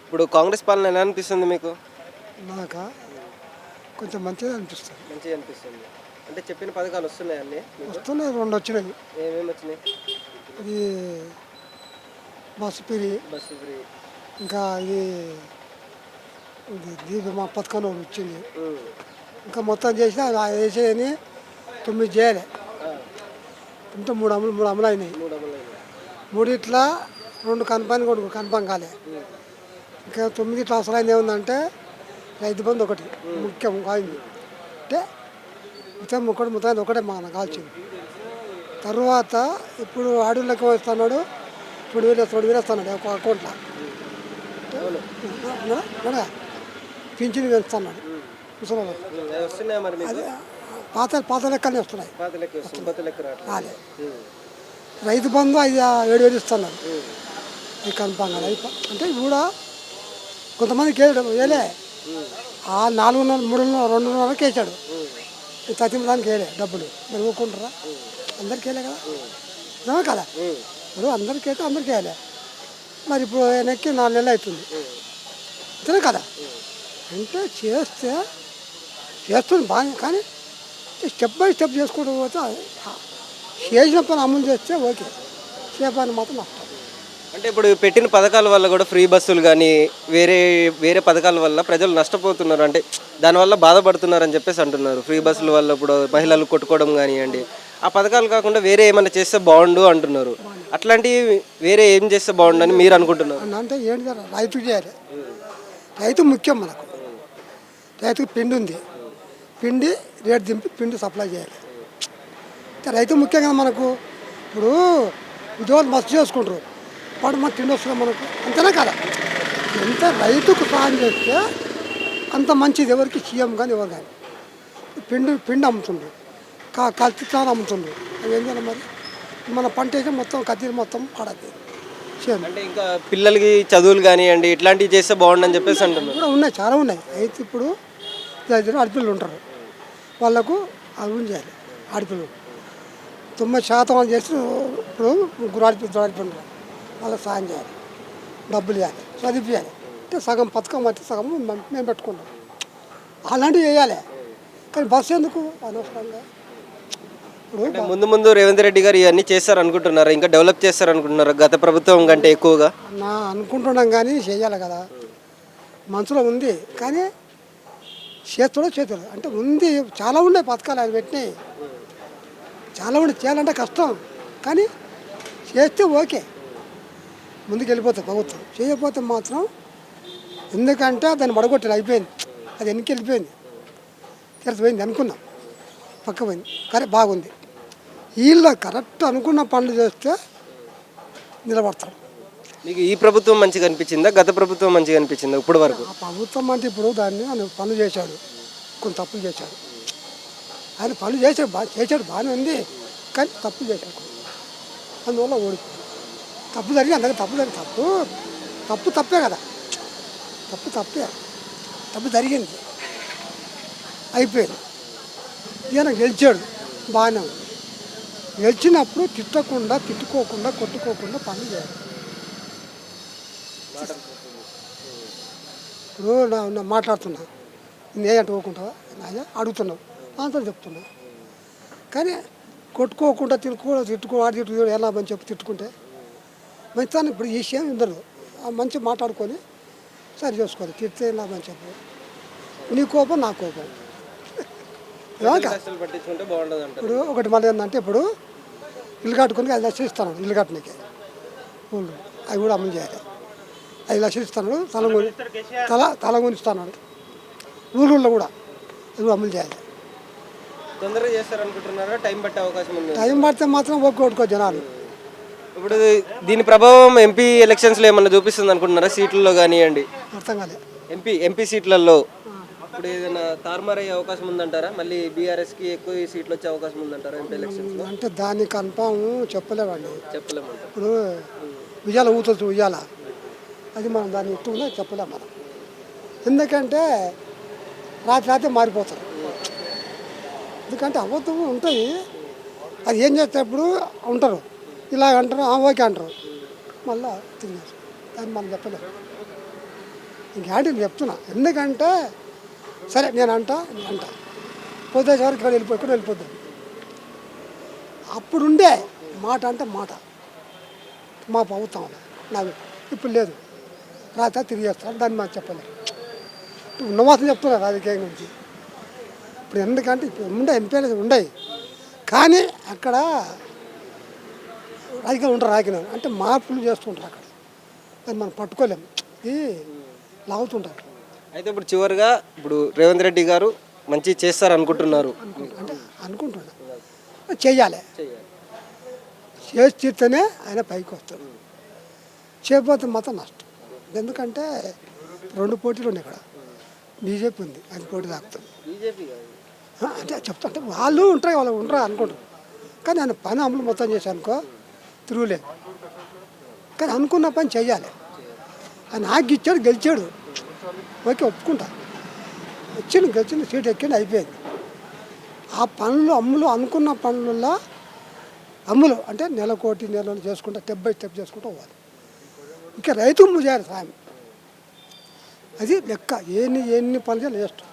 ఇప్పుడు కాంగ్రెస్ పాలన ఎలా అనిపిస్తుంది మీకు? నాకా కొంచెం మంచిగా అనిపిస్తుంది. మంచిగా అనిపిస్తుంది. అంటే చెప్పిన పథకాలు వస్తున్నాయా అన్నీ మీకు? వస్తున్నాయి, 2 వచ్చినాయి. ఏమేమి వచ్చినాయి? ఇది బస్సు ఫ్రీ, బస్సు ఫ్రీ. ఇంకా ఇది దీపమా పథకం ఒకటి వచ్చింది. హ్మ్. ఇంకా మొత్తం చేసినా వేసేయని 9 చేయాలి. ఆ! ఇంకా 3 అమలు అయినాయి. 3 అమలైనాయి. 3 ఇట్లా 2 కన్ఫామ్ కాలే. హ్మ్. ఇంకా 9 ఇట్లా అసలైంది ఏముందంటే రైతు బంధు ఒకటి ముఖ్యం అయింది. అంటే మొత్తం ఒకటే మనకు కాల్చింది. తర్వాత ఇప్పుడు ఆడోళ్ళకి ఇస్తున్నాడు, 2,000 వేస్తున్నాడు ఒక అకౌంట్లో. అవును. పింఛను పెంచుతున్నాడు హ్మ్. ముసలోళ్ళకి. అవి వస్తున్నాయా మరి మీకు? అది పాత లెక్కనే వస్తున్నాయి. పాత లెక్క వస్తుంది. కొత్త లెక్క రావట్లేదు. అదే హ్మ్. రైతు బంధు 7,000 ఇస్తున్నాడు. హ్మ్. ఇది కన్ఫామ్ కదా. అంటే ఇది కూడా కొంతమందికి వేయలే. హ్మ్. ఆ 4,500, 3,500, 2,500 వేసాడు. హ్మ్. ఈ తతిమదానికి వేయలే డబ్బులు. మరి ఊరుకుంటారా? అందరికి వేయలే కదా. నిజమే కదా. హ్మ్. ఇప్పుడు అందరికి అయితే అందరికి వేయలే. మరి ఇప్పుడు ఆయనకి 4 నెలలు అవుతుంది. అంతేనే కదా. అంటే చేస్తుంది బాగా, కానీ స్టెప్ బై స్టెప్ చేసుకుంటూ పోతే చేసిన పని అమలు చేస్తే ఓకే, చేయని మాత్రం నష్టం. అంటే ఇప్పుడు పెట్టిన పథకాల వల్ల కూడా ఫ్రీ బస్సులు కానీ వేరే వేరే పథకాల వల్ల ప్రజలు నష్టపోతున్నారు. అంటే దానివల్ల బాధపడుతున్నారని చెప్పేసి అంటున్నారు. ఫ్రీ బస్సుల వల్ల ఇప్పుడు మహిళలు కొట్టుకోవడం కానివ్వండి, ఆ పథకాలు కాకుండా వేరే ఏమైనా చేస్తే బాగుండు అంటున్నారు. అట్లాంటివి వేరే ఏం చేస్తే బాగుండు అని మీరు అనుకుంటున్నారు? అంటే ఏంటి కదా, రైతుకు చేయాలి. రైతు ముఖ్యం మనకు. రైతుకు పిండి ఉంది, పిండి రేటు దింపి పిండి సప్లై చేయాలి. రైతు ముఖ్యం కదా మనకు. ఇప్పుడు ఉద్యోగాలు మస్తు చేసుకుంటారు, వాడు మనకు తిండి వస్తుంది మనకు. అంతేనా కదా. ఎంత రైతుకు సాయం చేస్తే అంత మంచిది. ఎవరికి సీఎం కానీ ఎవరు కానీ పిండి అమ్ముతుండ్రు, కల్తీ తాను అమ్ముతుండ్రు. అవి ఏం చేయాలి మరి? మన పంట అయితే మొత్తం కత్తిరి మొత్తం పడద్ది. అంటే ఇంకా పిల్లలకి చదువులు కానివ్వండి ఇట్లాంటివి చేస్తే బాగుండని చెప్పేసి అంటున్నారు. కూడా ఉన్నాయి, చాలా ఉన్నాయి. అయితే ఇప్పుడు ఆడపిల్లలు ఉంటారు, వాళ్ళకు అవి చేయాలి. ఆడపిల్లలు 90% వాళ్ళు చేసి ఇప్పుడు 3 ఆడపిల్లలు వాళ్ళకి సాయం చేయాలి, డబ్బులు ఇవ్వాలి, చదివించాలి. అంటే సగం పథకం అయితే సగం మేము పెట్టుకున్నాం. అలాంటివి చేయాలి. కానీ బస్సు ఎందుకు అనవసరంగా? అంటే ముందు ముందు రేవంత్ రెడ్డి గారు ఇవన్నీ చేస్తారు అనుకుంటున్నారు, ఇంకా డెవలప్ చేస్తారు అనుకుంటున్నారు గత ప్రభుత్వం కంటే ఎక్కువగా? అనుకుంటున్నాం కానీ చేయాలి కదా. మనసులో ఉంది కానీ చేతులు అంటే ఉంది. చాలా ఉన్నాయి పథకాలు ఆయన పెట్టినాయి, చాలా ఉన్నాయి. చేయాలంటే కష్టం, కానీ చేస్తే ఓకే, ముందుకు వెళ్ళిపోతుంది ప్రభుత్వం. చేయకపోతే మాత్రం, ఎందుకంటే దాన్ని పడగొట్టారు, అయిపోయింది. అది వెనక్కి వెళ్ళిపోయింది, పోయింది అనుకున్నాం, పక్క పోయింది. కానీ బాగుంది. వీళ్ళు కరెక్ట్ అనుకున్న పనులు చేస్తే నిలబడతాడు. మీకు ఈ ప్రభుత్వం మంచిగా అనిపించిందా, గత ప్రభుత్వం మంచిగా అనిపించిందా ఇప్పుడు వరకు? ఆ ప్రభుత్వం అంటే ఇప్పుడు దాన్ని ఆయన పనులు చేశాడు, కొన్ని తప్పులు చేశాడు. ఆయన పనులు చేశాడు బాగానే ఉంది, కానీ తప్పులు చేశాడు. అందువల్ల ఓడిపోయాడు. తప్పు జరిగి అందరికీ తప్పే కదా. తప్పు జరిగింది, అయిపోయింది. ఈయన గెలిచాడు, బాగానే ఉంది. గెలిచినప్పుడు తిట్టుకోకుండా కొట్టుకోకుండా పనులు చేయాలి. ఇప్పుడు నా మాట్లాడుతున్నా, నేనంటే ఊరుకుంటావా? అడుగుతున్నావు, ఆన్సర్ చెప్తున్నావు. కానీ కొట్టుకోకుండా తిట్టుకో ఎలా మంచి చెప్పి తిట్టుకుంటే మంచితనం. ఇప్పుడు ఈ విషయం ఉండదు, మంచి మాట్లాడుకొని సరి చేసుకోవాలి. తిడితే ఎలా మంచి చెప్పు, నీ కోపం నా కోపం. ఇప్పుడు ఒకటి మళ్ళీ ఏంటంటే, ఇప్పుడు ఇల్లు కట్టుకొని 5 లక్షలు ఇస్తాను, ఇల్లు కట్టడానికి ఊళ్ళు అవి కూడా అమలు చేయాలి. 5 లక్షలు ఇస్తాను, తల కొనిస్తున్నాడు ఊళ్ళో కూడా, అది కూడా అమలు చేయాలి. తొందరగా చేస్తారనుకుంటున్నారా, టైం పట్టే అవకాశం ఉంది? టైం పడితే మాత్రం ఒప్పుకోట్టుకో జనాలు. ఇప్పుడు దీని ప్రభావం ఎంపీ ఎలక్షన్స్లో ఏమన్నా చూపిస్తుంది అనుకుంటున్నారా, సీట్లలో కానివ్వండి? అర్థం కాలే. ఎంపీ సీట్లలో ఇప్పుడు ఏదైనా తారుమారయ్యే అవకాశం ఉందంటారా? మళ్ళీ బీఆర్ఎస్కి ఎక్కువ సీట్లు వచ్చే అవకాశం ఉందంటారా ఎంపీ ఎలక్షన్స్లో? అంటే దాన్ని కన్ఫామ్ చెప్పలేమండి. చెప్పలేము. ఇప్పుడు ఉయ్యాల ఊతలు ఉయ్యాల, అది మనం దాన్ని ఎత్తుకున్నా చెప్పలేము మనం. ఎందుకంటే రాత్రి మారిపోతారు. ఎందుకంటే అబద్ధం ఉంటాయి, అది ఏం చేసేటప్పుడు ఉంటారు, ఇలాగ అంటారు, ఓకే అంటారు, మళ్ళీ తినేస్తారు. దాన్ని మనం చెప్పలేము. గ్యారెంటీ నేను చెప్తున్నా. ఎందుకంటే సరే నేను అంట పొద్దుటి వరకు ఇక్కడ వెళ్ళిపోద్దాం. అప్పుడుండే మాట అంటే మాట మా ప్రభుత్వం నాకు ఇప్పుడు లేదు. రాత్రి తిరిగి చేస్తాను దాన్ని మాకు చెప్పలేదు. ఉన్నవాసం చెప్తున్నారు రాజకీయం గురించి. ఇప్పుడు ఎందుకంటే ఇప్పుడు ఉండే ఎంపీలు ఉండయి కానీ అక్కడ రాజకీయాలు ఉంటారు. రాజకీయం అంటే మార్పులు చేస్తుంటారు అక్కడ. దాన్ని మనం పట్టుకోలేము. ఇది లాగుతుంటారు. అయితే ఇప్పుడు చివరిగా ఇప్పుడు రేవంత్ రెడ్డి గారు మంచి చేస్తారు అనుకుంటున్నారు. అంటే అనుకుంటున్నా చెయ్యాలి. చేసి తీర్తేనే ఆయన పైకి వస్తాడు. చేయకపోతే మాత్రం నష్టం. ఎందుకంటే 2 పోటీలు ఉన్నాయి ఇక్కడ. బీజేపీ ఉంది, అది పోటీ తాకుతుంది. అంటే చెప్తా అంటే వాళ్ళు ఉంటారు అనుకుంటారు. కానీ ఆయన పని అమలు మొత్తం చేశానుకో తిరుగులేదు. కానీ అనుకున్న పని చెయ్యాలి. ఆయన ఆగి ఇచ్చాడు, గెలిచాడు, ఓకే ఒప్పుకుంటా. గెలిచింది సీట్ ఎక్కింది, అయిపోయింది. ఆ పనులు అనుకున్న పనులలో అమ్ములు అంటే నెలలు చేసుకుంటా స్టెప్ బై స్టెప్ చేసుకుంటూ పోవాలి. ఇంకా రైతులు చేయాలి సాయం. అది లెక్క. ఎన్ని పనులు చేయాలి వేస్ట్.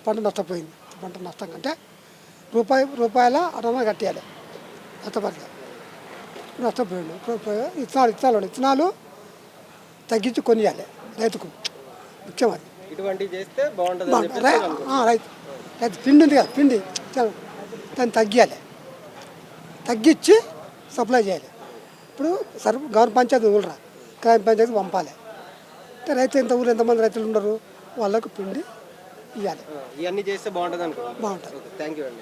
పంట నష్టపోయింది. పంట నష్టం అంటే రూపాయల అడమ కట్టేయాలి. నష్టపోయాడు. ఇత్తనాలు తగ్గించి కొనియాలి రైతుకు. ముఖ్యం అది. ఇటువంటి చేస్తే బాగుంటుంది. రైతు పిండి ఉంది కదా, పిండి దాన్ని తగ్గించి సప్లై చేయాలి. ఇప్పుడు గవర్నమెంట్ పంచాయతీ ఊళ్ళరా గ్రామ పంచాయతీ పంపాలి. అంటే రైతు ఎంతమంది రైతులు ఉండరు, వాళ్ళకు పిండి ఇవ్వాలి. ఇవన్నీ చేస్తే బాగుంటుంది అనుకో. బాగుంటుంది. థ్యాంక్ యూ అండి.